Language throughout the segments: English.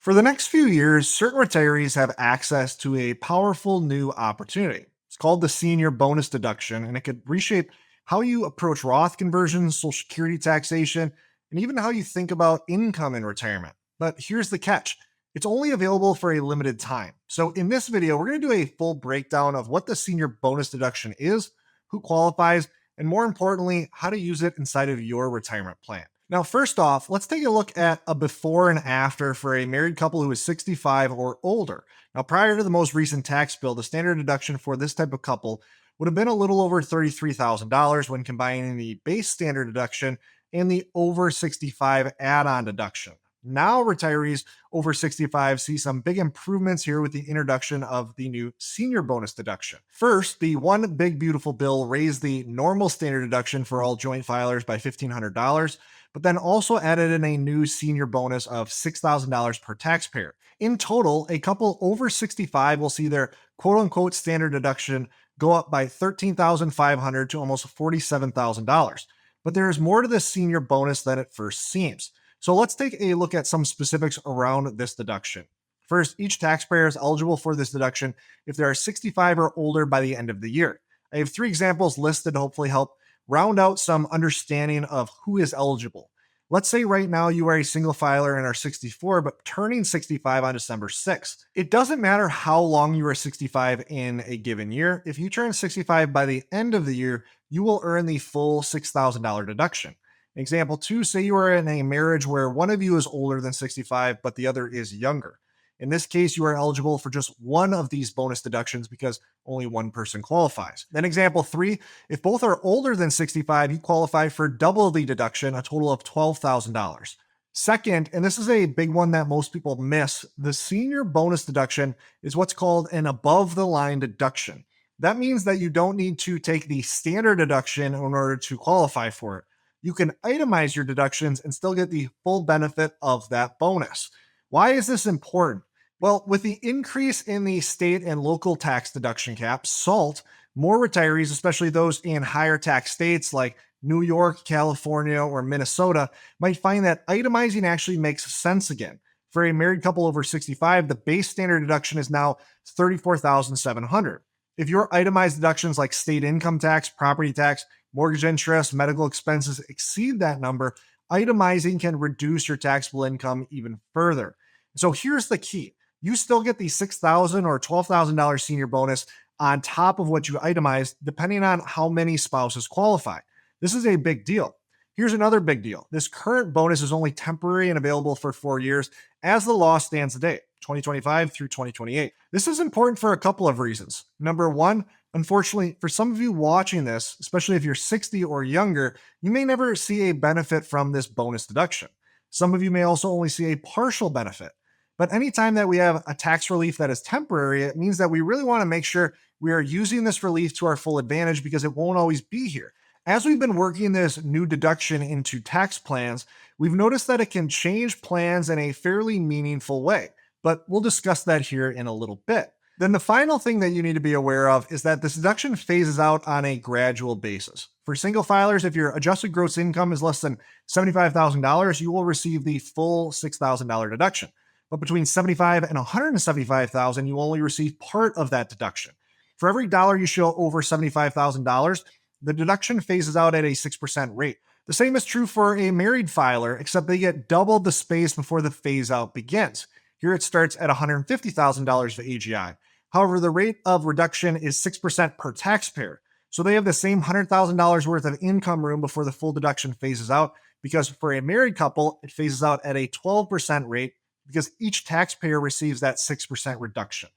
For the next few years, certain retirees have access to a powerful new opportunity. It's called the Senior Bonus Deduction, and it could reshape how you approach Roth conversions, Social Security taxation, and even how you think about income in retirement. But here's the catch: it's only available for a limited time. So, in this video, we're going to do a full breakdown of what the Senior Bonus Deduction is, who qualifies, and more importantly, how to use it inside of your retirement plan. Now, first off, let's take a look at a before and after for a married couple who is 65 or older. Now, prior to the most recent tax bill, the standard deduction for this type of couple would have been a little over $33,000 when combining the base standard deduction and the over 65 add on deduction. Now, retirees over 65 see some big improvements here with the introduction of the new senior bonus deduction. First, the one big beautiful bill raised the normal standard deduction for all joint filers by $1,500, but then also added in a new senior bonus of $6,000 per taxpayer. In total, a couple over 65 will see their quote unquote standard deduction go up by $13,500 to almost $47,000. But there is more to this senior bonus than it first seems. So let's take a look at some specifics around this deduction. First, each taxpayer is eligible for this deduction if they are 65 or older by the end of the year. I have three examples listed to hopefully help round out some understanding of who is eligible. Let's say right now you are a single filer and are 64, but turning 65 on December 6th. It doesn't matter how long you are 65 in a given year. If you turn 65 by the end of the year, you will earn the full $6,000 deduction. Example two, say you are in a marriage where one of you is older than 65, but the other is younger. In this case, you are eligible for just one of these bonus deductions because only one person qualifies. Then example three, if both are older than 65, you qualify for double the deduction, a total of $12,000. Second, and this is a big one that most people miss, the senior bonus deduction is what's called an above the line deduction. That means that you don't need to take the standard deduction in order to qualify for it. You can itemize your deductions and still get the full benefit of that bonus. Why is this important? Well, with the increase in the state and local tax deduction caps, SALT, more retirees, especially those in higher tax states like New York, California, or Minnesota, might find that itemizing actually makes sense again. For a married couple over 65, the base standard deduction is now $34,700. If your itemized deductions like state income tax, property tax, mortgage interest, medical expenses exceed that number, itemizing can reduce your taxable income even further. So here's the key. You still get the $6,000 or $12,000 senior bonus on top of what you itemized, depending on how many spouses qualify. This is a big deal. Here's another big deal. This current bonus is only temporary and available for 4 years as the law stands today, 2025 through 2028. This is important for a couple of reasons. Number one, unfortunately, for some of you watching this, especially if you're 60 or younger, you may never see a benefit from this bonus deduction. Some of you may also only see a partial benefit. But anytime that we have a tax relief that is temporary, it means that we really want to make sure we are using this relief to our full advantage because it won't always be here. As we've been working this new deduction into tax plans, we've noticed that it can change plans in a fairly meaningful way, but we'll discuss that here in a little bit. Then the final thing that you need to be aware of is that this deduction phases out on a gradual basis. For single filers, if your adjusted gross income is less than $75,000, you will receive the full $6,000 deduction. But between $75,000 and $175,000, you only receive part of that deduction. For every dollar you show over $75,000, the deduction phases out at a 6% rate. The same is true for a married filer, except they get double the space before the phase out begins. Here it starts at $150,000 for AGI. However, the rate of reduction is 6% per taxpayer. So they have the same $100,000 worth of income room before the full deduction phases out, because for a married couple, it phases out at a 12% rate because each taxpayer receives that 6% reduction.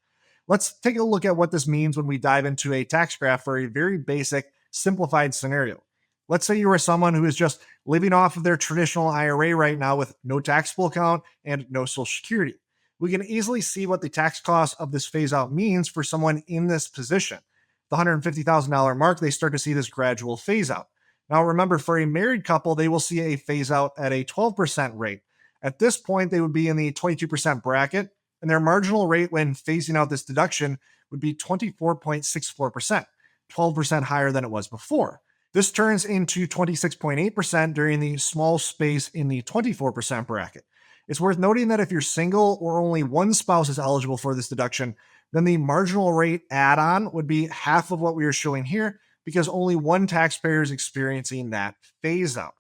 Let's take a look at what this means when we dive into a tax graph for a very basic, simplified scenario. Let's say you are someone who is just living off of their traditional IRA right now with no taxable account and no Social Security. We can easily see what the tax cost of this phase out means for someone in this position. The $150,000 mark, they start to see this gradual phase out. Now remember, for a married couple, they will see a phase out at a 12% rate. At this point, they would be in the 22% bracket, and their marginal rate when phasing out this deduction would be 24.64%, 12% higher than it was before. This turns into 26.8% during the small space in the 24% bracket. It's worth noting that if you're single or only one spouse is eligible for this deduction, then the marginal rate add on would be half of what we are showing here because only one taxpayer is experiencing that phase out.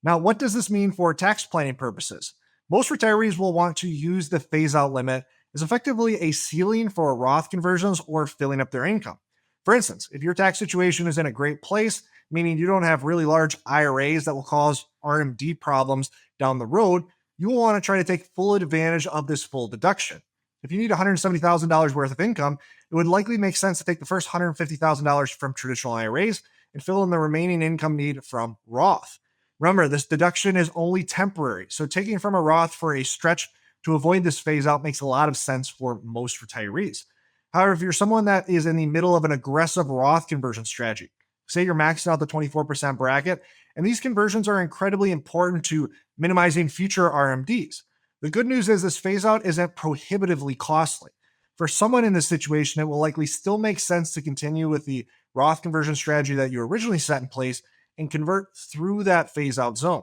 Now, what does this mean for tax planning purposes? Most retirees will want to use the phase out limit as effectively a ceiling for Roth conversions or filling up their income. For instance, if your tax situation is in a great place, meaning you don't have really large IRAs that will cause RMD problems down the road, you will want to try to take full advantage of this full deduction. If you need $170,000 worth of income, it would likely make sense to take the first $150,000 from traditional IRAs and fill in the remaining income need from Roth. Remember, this deduction is only temporary, so taking from a Roth for a stretch to avoid this phase out makes a lot of sense for most retirees. However, if you're someone that is in the middle of an aggressive Roth conversion strategy, say you're maxing out the 24% bracket, and these conversions are incredibly important to minimizing future RMDs. The good news is this phase out isn't prohibitively costly. For someone in this situation, it will likely still make sense to continue with the Roth conversion strategy that you originally set in place and convert through that phase out zone.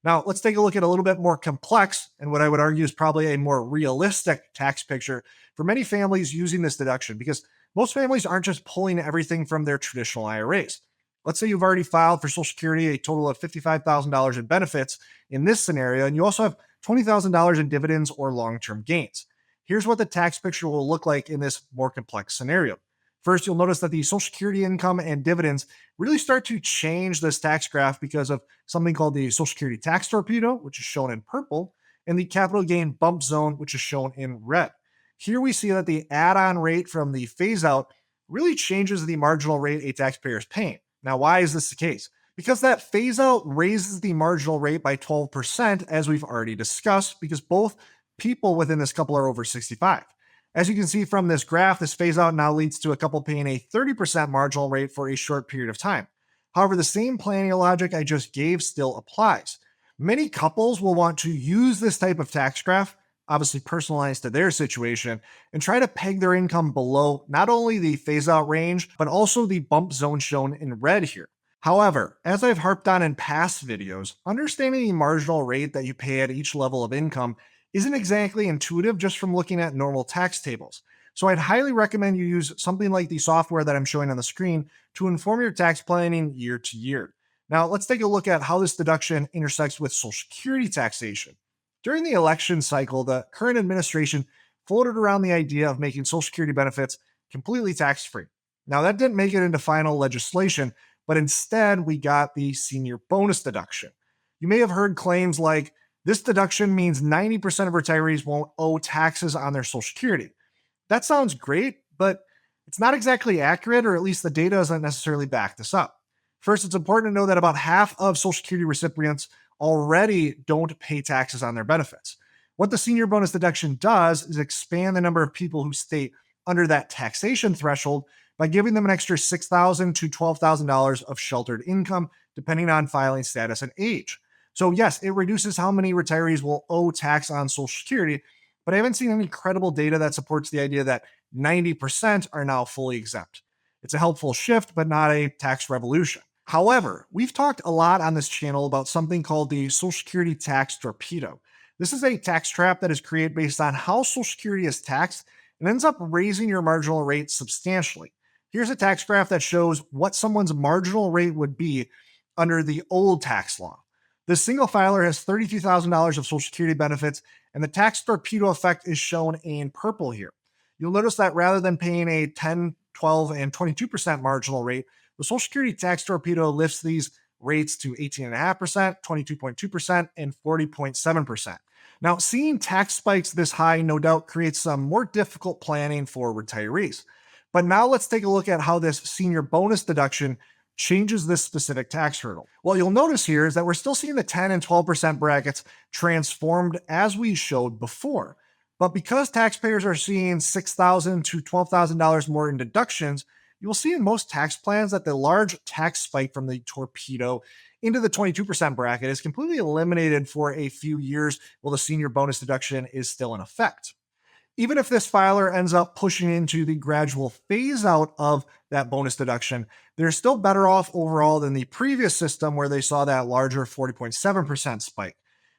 Now, let's take a look at a little bit more complex and what I would argue is probably a more realistic tax picture for many families using this deduction, because most families aren't just pulling everything from their traditional IRAs. Let's say you've already filed for Social Security a total of $55,000 in benefits in this scenario, and you also have $20,000 in dividends or long-term gains. Here's what the tax picture will look like in this more complex scenario. First, you'll notice that the Social Security income and dividends really start to change this tax graph because of something called the Social Security tax torpedo, which is shown in purple, and the capital gain bump zone, which is shown in red. Here we see that the add-on rate from the phase out really changes the marginal rate a taxpayer is paying. Now, why is this the case? Because that phase out raises the marginal rate by 12%, as we've already discussed, because both people within this couple are over 65. As you can see from this graph, this phase out now leads to a couple paying a 30% marginal rate for a short period of time. However, the same planning logic I just gave still applies. Many couples will want to use this type of tax graph, obviously personalized to their situation, and try to peg their income below not only the phase out range, but also the bump zone shown in red here. However, as I've harped on in past videos, understanding the marginal rate that you pay at each level of income isn't exactly intuitive just from looking at normal tax tables. So I'd highly recommend you use something like the software that I'm showing on the screen to inform your tax planning year to year. Now, let's take a look at how this deduction intersects with Social Security taxation. During the election cycle, the current administration floated around the idea of making Social Security benefits completely tax-free. Now, that didn't make it into final legislation, but instead we got the Senior Bonus Deduction. You may have heard claims like, this deduction means 90% of retirees won't owe taxes on their Social Security. That sounds great, but it's not exactly accurate, or at least the data doesn't necessarily back this up. First, it's important to know that about half of Social Security recipients already don't pay taxes on their benefits. What the Senior Bonus Deduction does is expand the number of people who stay under that taxation threshold by giving them an extra $6,000 to $12,000 of sheltered income, depending on filing status and age. So yes, it reduces how many retirees will owe tax on Social Security, but I haven't seen any credible data that supports the idea that 90% are now fully exempt. It's a helpful shift, but not a tax revolution. However, we've talked a lot on this channel about something called the Social Security tax torpedo. This is a tax trap that is created based on how Social Security is taxed and ends up raising your marginal rate substantially. Here's a tax graph that shows what someone's marginal rate would be under the old tax law. This single filer has $32,000 of Social Security benefits, and the tax torpedo effect is shown in purple here. You'll notice that rather than paying a 10, 12, and 22% marginal rate, the Social Security tax torpedo lifts these rates to 18.5%, 22.2%, and 40.7%. Now, seeing tax spikes this high no doubt creates some more difficult planning for retirees. But now let's take a look at how this senior bonus deduction changes this specific tax hurdle. What you'll notice here is that we're still seeing the 10 and 12% brackets transformed as we showed before. But because taxpayers are seeing $6,000 to $12,000 more in deductions, you will see in most tax plans that the large tax spike from the torpedo into the 22% bracket is completely eliminated for a few years while the senior bonus deduction is still in effect. Even if this filer ends up pushing into the gradual phase out of that bonus deduction, they're still better off overall than the previous system where they saw that larger 40.7% spike.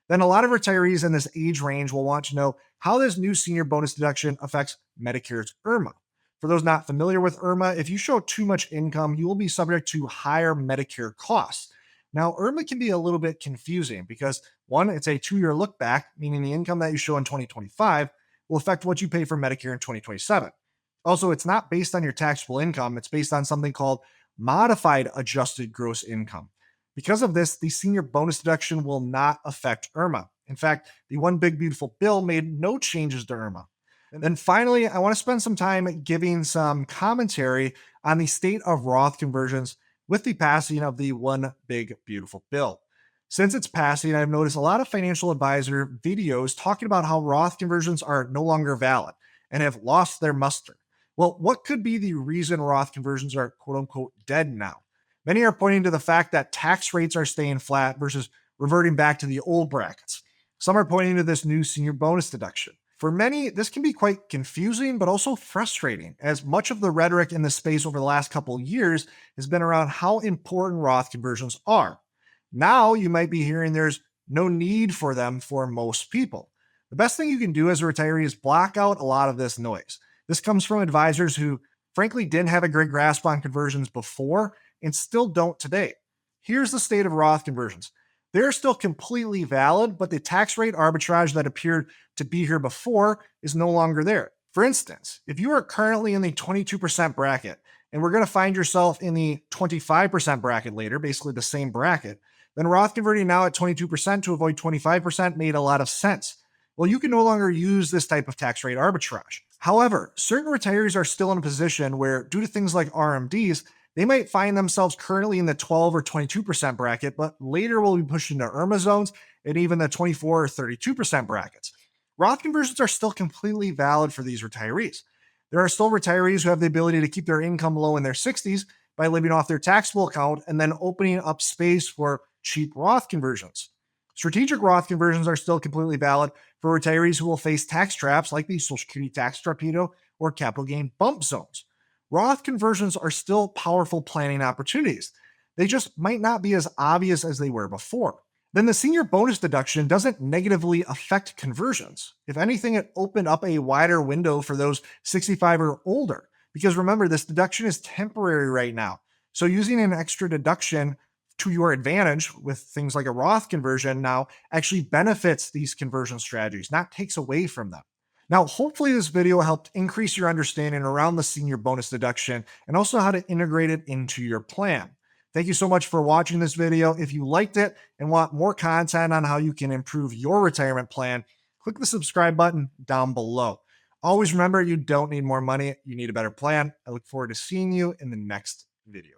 Then a lot of retirees in this age range will want to know how this new senior bonus deduction affects Medicare's IRMAA. For those not familiar with IRMAA, if you show too much income, you will be subject to higher Medicare costs. Now, IRMAA can be a little bit confusing because one, it's a 2-year look back, meaning the income that you show in 2025 will affect what you pay for Medicare in 2027. Also, it's not based on your taxable income, it's based on something called modified adjusted gross income. Because of this, the senior bonus deduction will not affect IRMAA. In fact, the One Big Beautiful Bill made no changes to IRMAA. And then finally, I want to spend some time giving some commentary on the state of Roth conversions with the passing of the One Big Beautiful Bill. Since its passing, I've noticed a lot of financial advisor videos talking about how Roth conversions are no longer valid and have lost their muster. Well, what could be the reason Roth conversions are quote unquote dead now? Many are pointing to the fact that tax rates are staying flat versus reverting back to the old brackets. Some are pointing to this new senior bonus deduction. For many, this can be quite confusing, but also frustrating, as much of the rhetoric in this space over the last couple of years has been around how important Roth conversions are. Now you might be hearing there's no need for them for most people. The best thing you can do as a retiree is block out a lot of this noise. This comes from advisors who, frankly, didn't have a great grasp on conversions before and still don't today. Here's the state of Roth conversions. They're still completely valid, but the tax rate arbitrage that appeared to be here before is no longer there. For instance, if you are currently in the 22% bracket and we're going to find yourself in the 25% bracket later, basically the same bracket, then Roth converting now at 22% to avoid 25% made a lot of sense. Well, you can no longer use this type of tax rate arbitrage. However, certain retirees are still in a position where, due to things like RMDs, they might find themselves currently in the 12 or 22% bracket, but later will be pushed into IRMAA zones and even the 24 or 32% brackets. Roth conversions are still completely valid for these retirees. There are still retirees who have the ability to keep their income low in their 60s by living off their taxable account and then opening up space for cheap Roth conversions. Strategic Roth conversions are still completely valid for retirees who will face tax traps like the Social Security tax torpedo or capital gain bump zones. Roth conversions are still powerful planning opportunities. They just might not be as obvious as they were before. Then the senior bonus deduction doesn't negatively affect conversions. If anything, it opened up a wider window for those 65 or older. Because remember, this deduction is temporary right now. So using an extra deduction to your advantage with things like a Roth conversion now actually benefits these conversion strategies, not takes away from them. Now, hopefully this video helped increase your understanding around the senior bonus deduction and also how to integrate it into your plan. Thank you so much for watching this video. If you liked it and want more content on how you can improve your retirement plan, click the subscribe button down below. Always remember, you don't need more money, you need a better plan. I look forward to seeing you in the next video.